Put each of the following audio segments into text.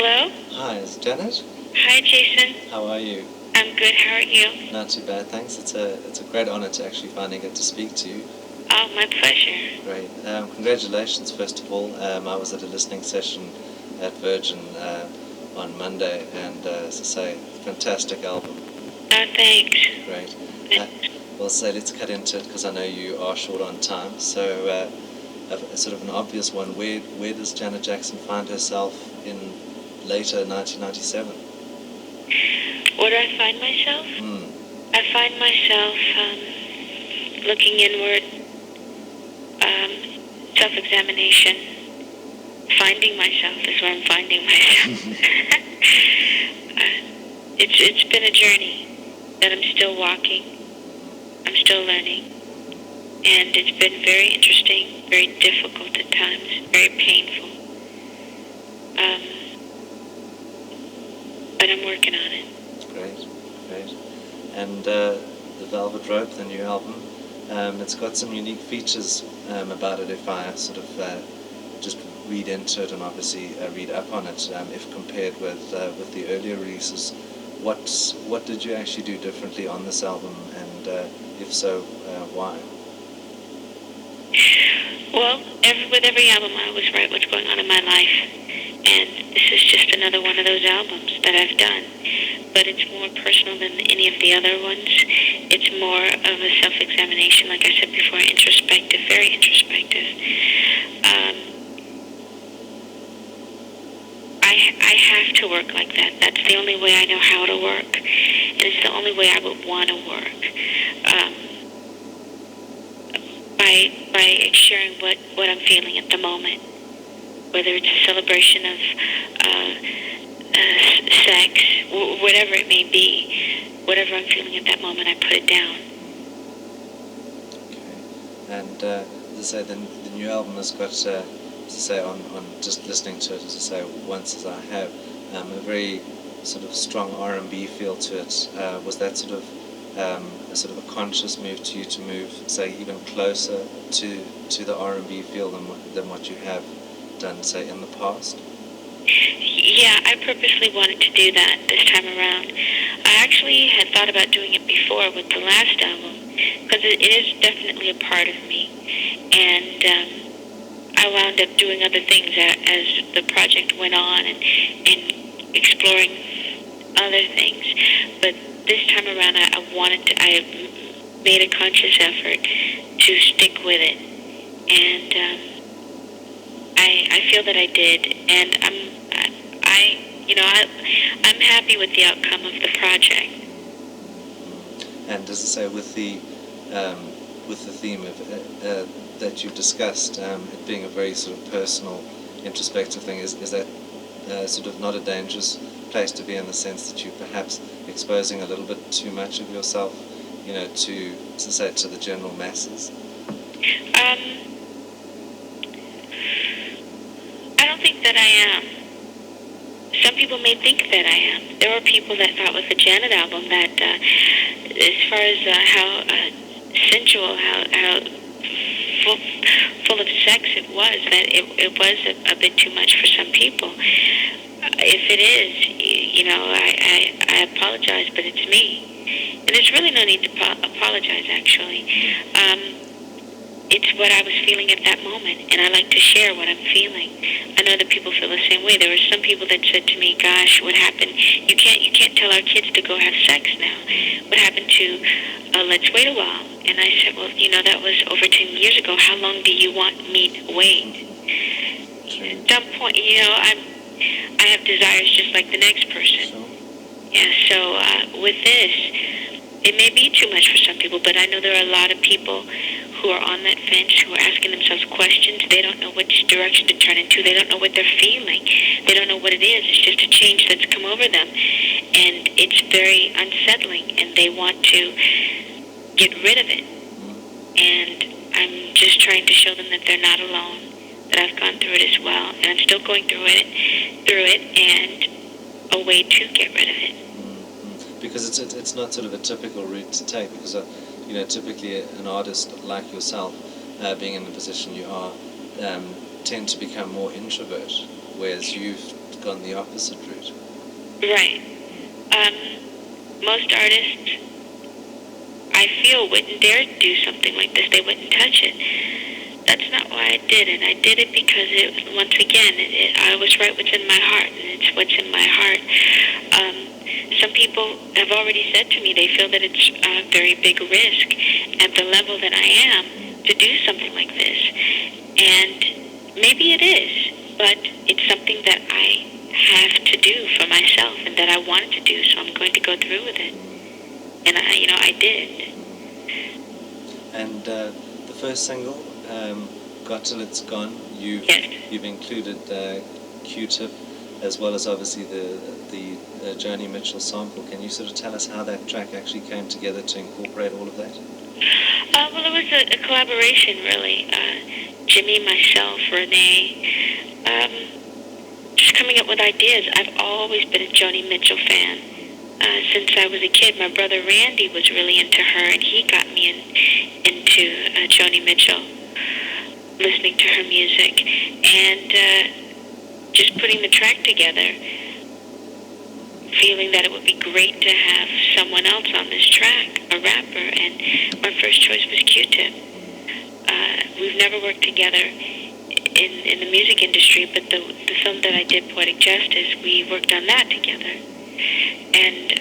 Hello? Hi, is Janet? Hi, Jason. How are you? I'm good. How are you? Not too bad, thanks. It's a great honor to actually finally get to speak to you. Oh, my pleasure. Great. Congratulations, first of all. I was at a listening session at Virgin on Monday, and as I say, fantastic album. Oh, thanks. Great. Well, so let's cut into it because I know you are short on time. So, a sort of an obvious one. Where does Janet Jackson find herself in later 1997? Where do I find myself? I find myself looking inward, self-examination. Finding myself is where I'm finding myself. It's been a journey that I'm still walking. I'm still learning. And it's been very interesting, very difficult at times, very painful. But I'm working on it. Great. And the Velvet Rope, the new album, it's got some unique features about it if I sort of just read into it and obviously read up on it, if compared with the earlier releases. What did you actually do differently on this album, and if so, why? Well, with every album I always write what's going on in my life, and this is just another one of those albums that I've done. But it's more personal than any of the other ones. It's more of a self-examination, like I said before, introspective, very introspective. I have to work like that. That's the only way I know how to work, and it's the only way I would want to work. By sharing what I'm feeling at the moment, whether it's a celebration of sex, whatever it may be, whatever I'm feeling at that moment, I put it down. Okay. And as I say, the new album has got, as I say, on just listening to it, as I say, once as I have, a very sort of strong R&B feel to it. Was that sort of a conscious move to you to move, say, even closer to the R&B feel than what you have done, say, in the past? Yeah, I purposely wanted to do that this time around. I actually had thought about doing it before with the last album, because it is definitely a part of me. And I wound up doing other things as the project went on and exploring other things. But this time around, I made a conscious effort to stick with it. And I feel that I did, and I'm happy with the outcome of the project. And as I say, with the theme of that you've discussed, it being a very sort of personal, introspective thing, is that sort of not a dangerous place to be, in the sense that you're perhaps exposing a little bit too much of yourself, to the general masses? I don't think that I am. Some people may think that I am. There were people that thought with the Janet album that, as far as how sensual, how full of sex it was, that it was a bit too much for some people. If it is, I apologize, but it's me. And there's really no need to apologize, actually. It's what I was feeling at that moment, and I like to share what I'm feeling. I know that people feel the same way. There were some people that said to me, "Gosh, what happened? You can't tell our kids to go have sex now. What happened to let's wait a while?" And I said, "Well, that was over 10 years ago. How long do you want me to wait?" At some point, I have desires just like the next person. Yeah. So with this, it may be too much for some people, but I know there are a lot of people who are on that fence, who are asking themselves questions. They don't know which direction to turn into. They don't know what they're feeling. They don't know what it is. It's just a change that's come over them. And it's very unsettling, and they want to get rid of it. And I'm just trying to show them that they're not alone, that I've gone through it as well, and I'm still going through it, and a way to get rid of it. Because it's not sort of a typical route to take, because typically an artist like yourself, being in the position you are, tend to become more introvert, whereas you've gone the opposite route. Right. Most artists, I feel, wouldn't dare do something like this. They wouldn't touch it. That's not why I did it. I did it because once again, I was right within my heart, and it's what's in my heart. Some people have already said to me they feel that it's a very big risk at the level that I am to do something like this. And maybe it is, but it's something that I have to do for myself and that I wanted to do, so I'm going to go through with it. And I did. And the first single, Got Till It's Gone, you've included Q-Tip, as well as obviously the Joni Mitchell sample. Can you sort of tell us how that track actually came together to incorporate all of that? Well, it was a collaboration, really. Jimmy, myself, Renee, just coming up with ideas. I've always been a Joni Mitchell fan. Since I was a kid, my brother Randy was really into her, and he got me into Joni Mitchell, listening to her music, and just putting the track together, feeling that it would be great to have someone else on this track, a rapper, and my first choice was Q-Tip. We've never worked together in the music industry, but the film that I did, Poetic Justice, we worked on that together. And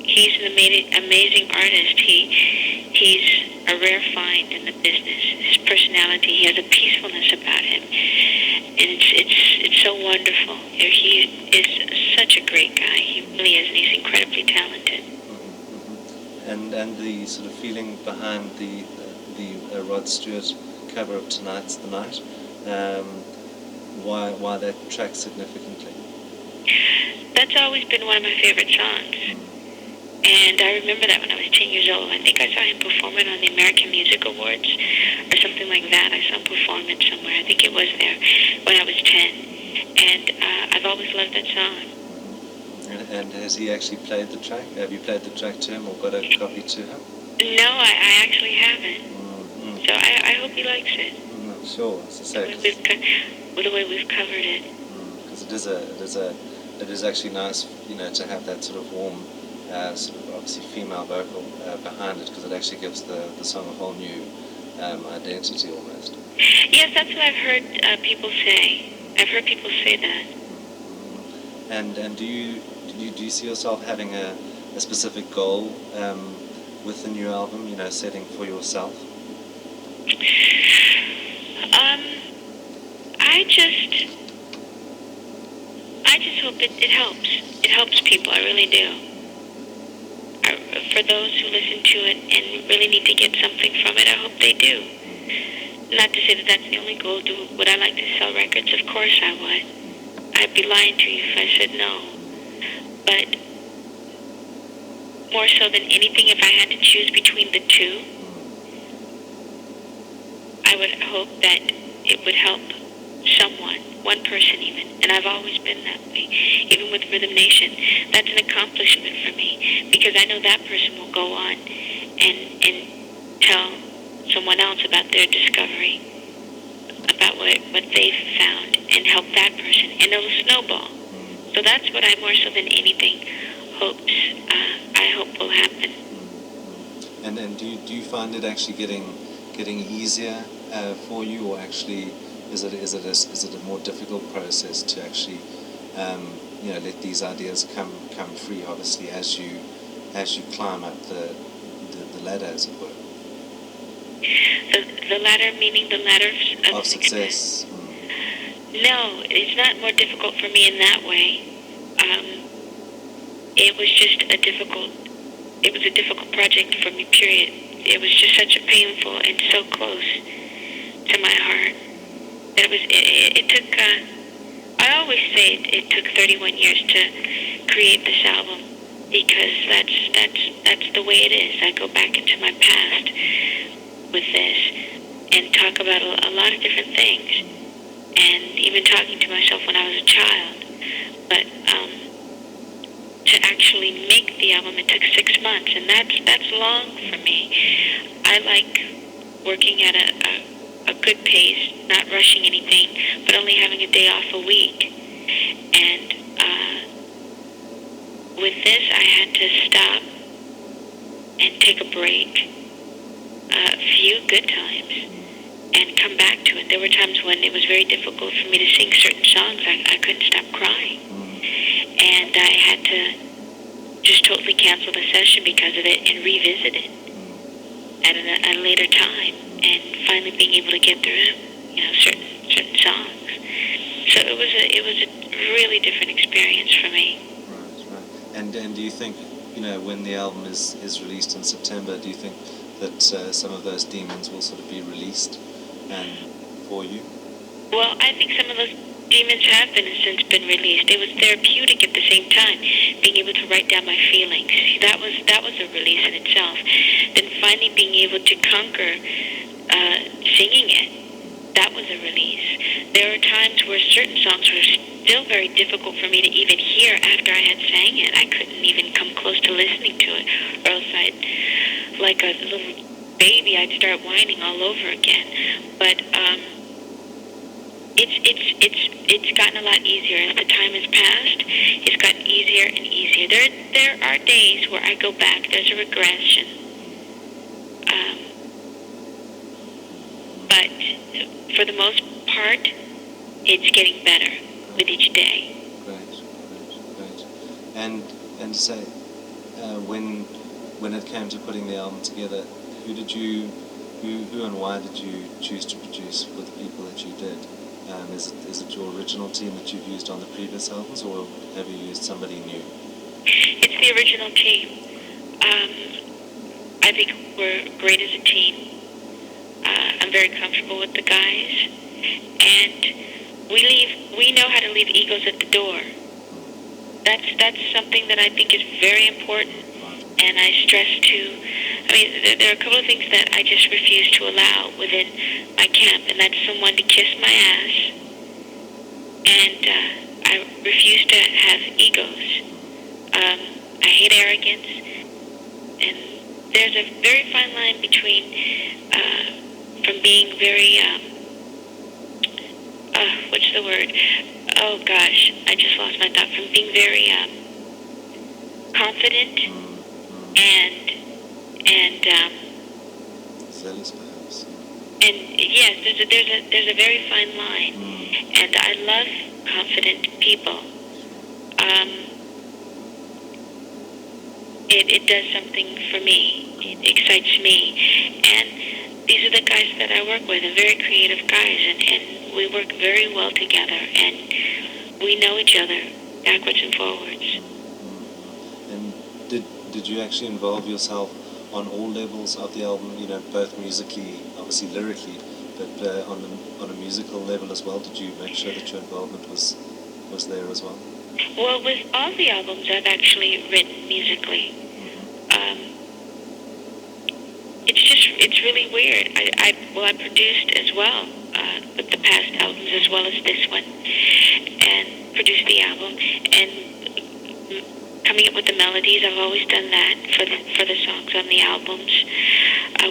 he's an amazing artist. He's a rare find in the business. His personality, he has a peacefulness about him, and it's so wonderful. He is such a great guy. He really is, and he's incredibly talented. And the sort of feeling behind the Rod Stewart cover of Tonight's the Night. Why that track significantly? That's always been one of my favorite songs. And I remember that when I was 10 years old. I think I saw him perform it on the American Music Awards or something like that. I saw him perform it somewhere. I think it was there when I was 10. And I've always loved that song. And has he actually played the track? Have you played the track to him or got a copy to him? No, I actually haven't. So I hope he likes it. Sure, as I say, with the way we've covered it. Because it is actually nice, to have that sort of warm, sort of obviously female vocal behind it, because it actually gives the song a whole new identity almost. Yes, that's what I've heard people say. I've heard people say that. And do you see yourself having a specific goal with the new album? Setting for yourself. I just hope it helps. It helps people. I really do. For those who listen to it and really need to get something from it, I hope they do. Not to say that that's the only goal. Would I like to sell records? Of course I would. I'd be lying to you if I said no. But more so than anything, if I had to choose between the two, I would hope that it would help someone, one person even. And I've always been that way. Even with Rhythm Nation, that's an accomplishment for me, because I know that person will go on and tell someone else about their discovery, about what they've found, and help that person, and it'll snowball. So that's what I, more so than anything, I hope will happen. And then do you find it actually getting easier for you, or actually is it a more difficult process to actually let these ideas come free, obviously, as you climb up the ladder, as it were? The ladder, meaning the ladder of success. No, it's not more difficult for me in that way. It was just a difficult project for me, period. It was just such a painful and so close to my heart that it took, I always say it took 31 years to create this album, because that's the way it is. I go back into my past with this and talk about a lot of different things, and even talking to myself when I was a child. But to actually make the album, it took 6 months, and that's long for me. I like working at a good pace, not rushing anything, but only having a day off a week. And with this, I had to stop and take a break, a few good times, and come back to it. There were times when it was very difficult for me to sing certain songs. I couldn't stop crying. And I had to just totally cancel the session because of it and revisit it at a later time, and finally being able to get through, certain songs. So it was a really different experience for me. Right. And do you think, when the album is released in September, do you think that some of those demons will sort of be released for you? Well, I think some of those demons have since been released. It was therapeutic at the same time, being able to write down my feelings. That was a release in itself. Then finally being able to conquer singing it, that was a release. There are times where certain songs were still very difficult for me to even hear after I had sang it. I couldn't even come close to listening to it, or else like a little baby, I'd start whining all over again. But it's gotten a lot easier as the time has passed. It's gotten easier and easier. There are days where I go back. There's a regression, but for the most part, it's getting better with each day. Great. And say, when it came to putting the album together, who and why did you choose to produce with the people that you did? Is it your original team that you've used on the previous albums, or have you used somebody new? It's the original team. I think we're great as a team. I'm very comfortable with the guys, and we know how to leave egos at the door. That's something that I think is very important, and I stress to. There are a couple of things that I just refuse to allow within my camp, and that's someone to kiss my ass, and I refuse to have egos. I hate arrogance, and there's a very fine line between from being very, what's the word? Oh gosh, I just lost my thought. From being very confident and zealous, perhaps. And yes, there's a very fine line, and I love confident people. It does something for me. It excites me, and these are the guys that I work with. They're very creative guys, and we work very well together, and we know each other backwards and forwards. And did you actually involve yourself on all levels of the album, both musically, obviously lyrically, but on a musical level as well? Did you make sure that your involvement was there as well? Well, with all the albums I've actually written musically. It's really weird. I produced as well with the past albums as well as this one, and produced the album, and coming up with the melodies. I've always done that for the songs on the albums,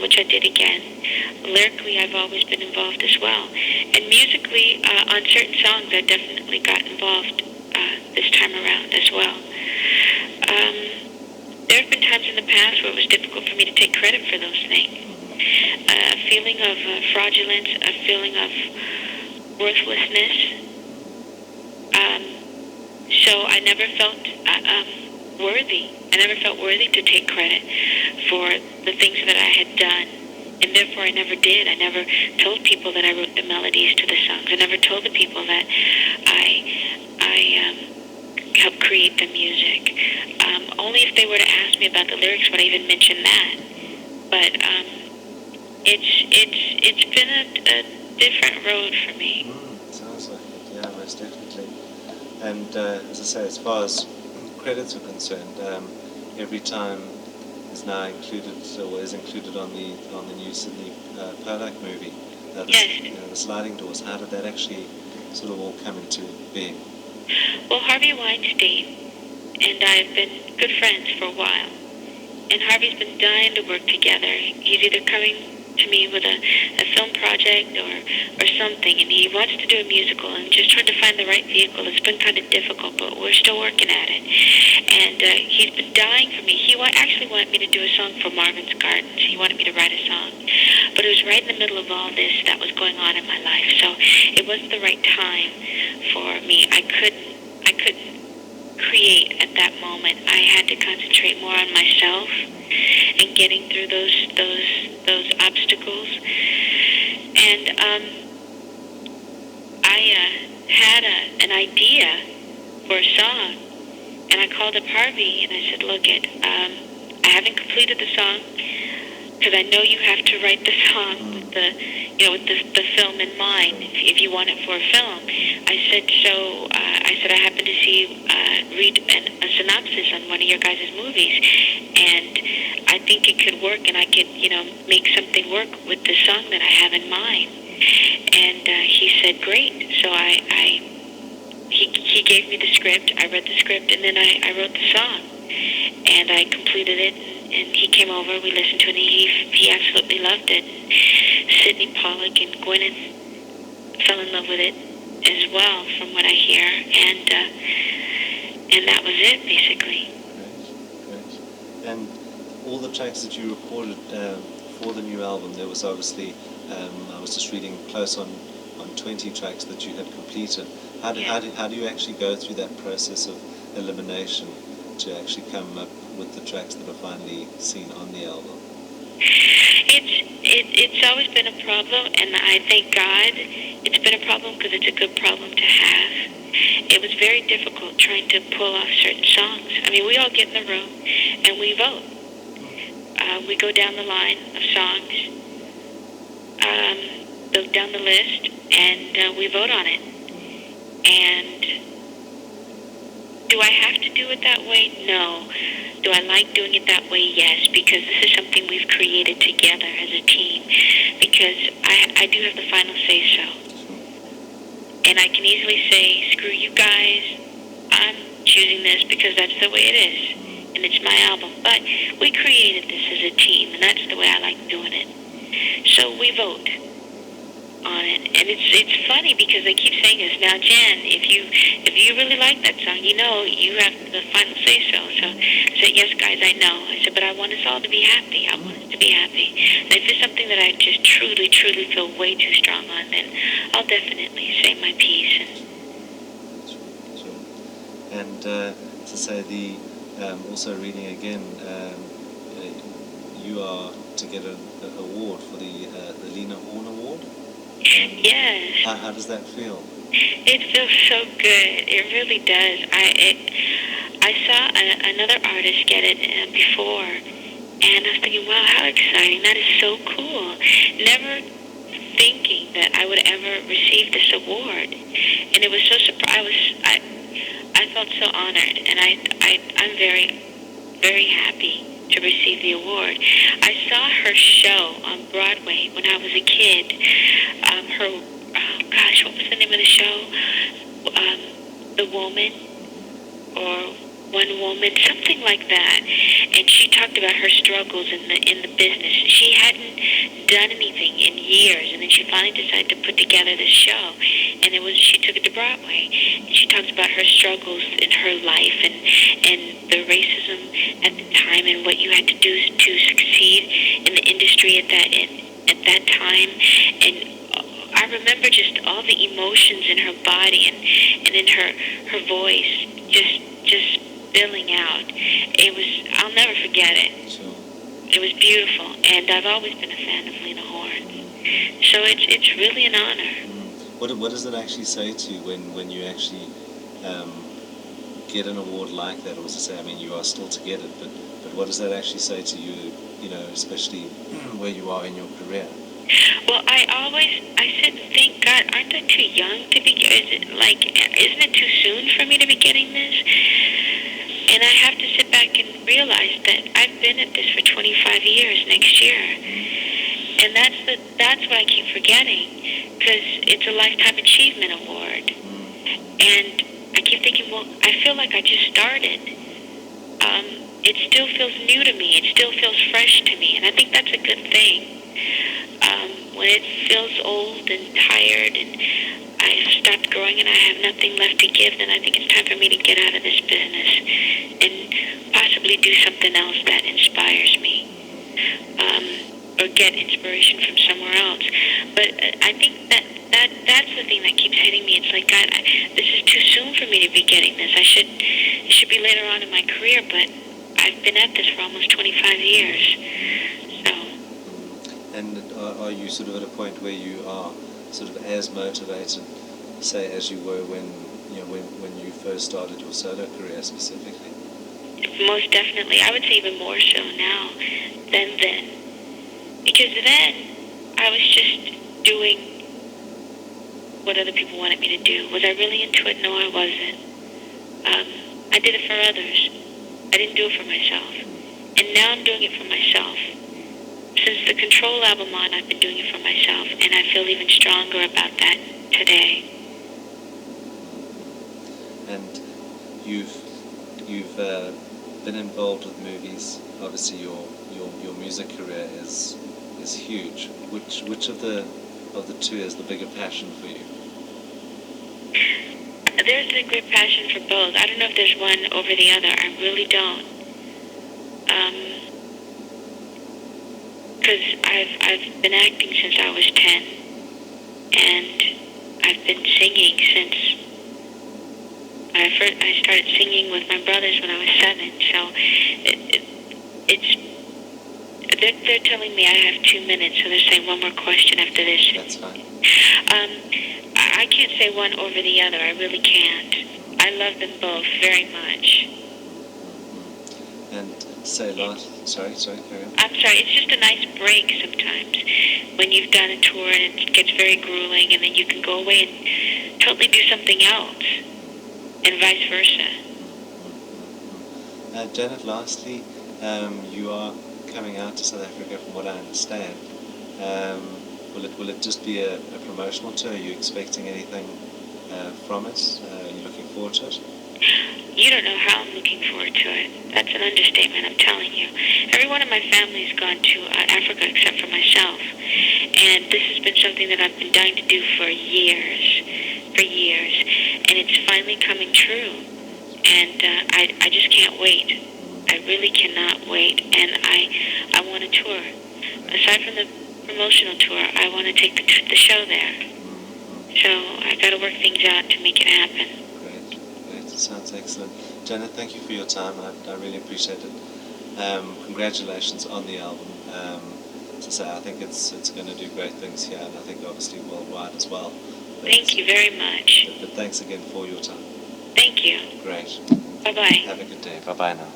which I did again. Lyrically, I've always been involved as well, and musically on certain songs I definitely got involved this time around as well. There have been times in the past where it was difficult for me to take credit for those things. A feeling of fraudulence, a feeling of worthlessness. So I never felt worthy. I never felt worthy to take credit for the things that I had done. And therefore I never did. I never told people that I wrote the melodies to the songs. I never told the people that I helped create the music. Only if they were to ask me about the lyrics would I even mention that. But it's been a different road for me. Sounds like it, yeah, most definitely. And as I say, as far as credits are concerned, every time is now included, or is included on the new Sydney Pollack movie. Yes. The sliding doors. How did that actually sort of all come into being? Well, Harvey Weinstein and I have been good friends for a while, and Harvey's been dying to work together. He's either coming to me with a film project or something, and he wants to do a musical, and just trying to find the right vehicle. It's been kind of difficult, but we're still working at it. And he's been dying for me. He actually wanted me to do a song for Marvin's Gardens. He wanted me to write a song, but it was right in the middle of all this that was going on in my life, so it wasn't the right time for me. I couldn't create at that moment. I had to concentrate more on myself and getting through those obstacles. And I had an idea for a song, and I called up Harvey and I said, "Look, I haven't completed the song because I know you have to write the song with the film in mind if you want it for a film." I said, I happened to read a synopsis on one of your guys' movies, and I think it could work, and I could, make something work with the song that I have in mind. And he said, "Great." So he gave me the script. I read the script, and then I wrote the song, and I completed it. And he came over. We listened to it, and he absolutely loved it. Sidney Pollack and Gwyneth fell in love with it as well, from what I hear, and that was it basically. Great. And all the tracks that you recorded for the new album, there was obviously I was just reading close on 20 tracks that you had completed. How do you actually go through that process of elimination to actually come up with the tracks that are finally seen on the album? It's always been a problem, and I thank God it's been a problem because it's a good problem to have. It was very difficult trying to pull off certain songs. I mean, we all get in the room and we vote. We go down the line of songs, go down the list, and we vote on it. And do I have to do it that way? No. Do I like doing it that way? Yes, because this is something we've created together as a team. Because I do have the final say-so. And I can easily say, screw you guys, I'm choosing this because that's the way it is. And it's my album. But we created this as a team, and that's the way I like doing it. So we vote on it, and it's funny because they keep saying this. Now, Jen, if you really like that song, you have the final say so. So I said, yes, guys, I know. I said, but I want us all to be happy. I want us to be happy. And if it's something that I just truly, truly feel way too strong on, then I'll definitely say my piece. Sure. And to say also reading again, you are to get an award for the Lena Horne Award. Yes. How does that feel? It feels so good. It really does. I saw another artist get it before, and I was thinking, wow, how exciting. That is so cool. Never thinking that I would ever receive this award. And it was so I felt so honored, and I'm very, very happy to receive the award. I saw her show on Broadway when I was a kid. What was the name of the show? The Woman, or One Woman, something like that. And she talked about her struggles in the business. She hadn't done anything in years, and then she finally decided to put together this show. And she took it to Broadway. And she talks about her struggles in her life and the racism at the time and what you had to do to succeed in the industry at that time. And I remember just all the emotions in her body and in her voice just spilling out. I'll never forget it. Sure. It was beautiful, and I've always been a fan of Lena Horne. So it's really an honor. What does it actually say to you when you actually get an award like that? Or to say, I mean, you are still to get it, but what does that actually say to you, especially where you are in your career? Well, I sit and think, God, aren't I too young to be, isn't it too soon for me to be getting this? And I have to sit back and realize that I've been at this for 25 years next year. And that's what I keep forgetting, because it's a Lifetime Achievement Award. And I keep thinking, well, I feel like I just started. It still feels new to me. It still feels fresh to me. And I think that's a good thing. When it feels old and tired and I have stopped growing and I have nothing left to give, then I think it's time for me to get out of this business and possibly do something else that inspires me, or get inspiration from somewhere else. But I think that's the thing that keeps hitting me. It's like, God, this is too soon for me to be getting this. It should be later on in my career, but I've been at this for almost 25 years. So. And are you sort of at a point where you are sort of as motivated, say, as you were when you first started your solo career specifically? Most definitely. I would say even more so now than then. Because then I was just doing what other people wanted me to do. Was I really into it? No, I wasn't. I did it for others. I didn't do it for myself. And now I'm doing it for myself. Since the Control album on, I've been doing it for myself, and I feel even stronger about that today. And you've been involved with movies. Obviously, your music career is huge. Which of the two is the bigger passion for you? There's a great passion for both. I don't know if there's one over the other. I really don't. Because I've been acting since I was 10, and I've been singing since I started singing with my brothers when I was 7. So they're telling me I have 2 minutes, so they're saying one more question after this. That's fine. I can't say one over the other. I really can't. I love them both very much. And say sorry, carry on. I'm sorry, it's just a nice break sometimes when you've done a tour and it gets very grueling, and then you can go away and totally do something else, and vice versa. Janet, lastly, you are coming out to South Africa from what I understand. Will it just be a promotional tour? Are you expecting anything from us? Are you looking forward to it? You don't know how I'm looking forward to it. That's an understatement, I'm telling you. Everyone in my family has gone to Africa except for myself. And this has been something that I've been dying to do for years. And it's finally coming true. And I just can't wait. I really cannot wait. And I want a tour. Aside from the promotional tour, I want to take the show there. So I've got to work things out to make it happen. Great. Sounds excellent. Janet, thank you for your time. I really appreciate it. Congratulations on the album. As I say, I think it's going to do great things here, and I think obviously worldwide as well. Thank you very much. But thanks again for your time. Thank you. Great. Bye-bye. Have a good day. Bye-bye now.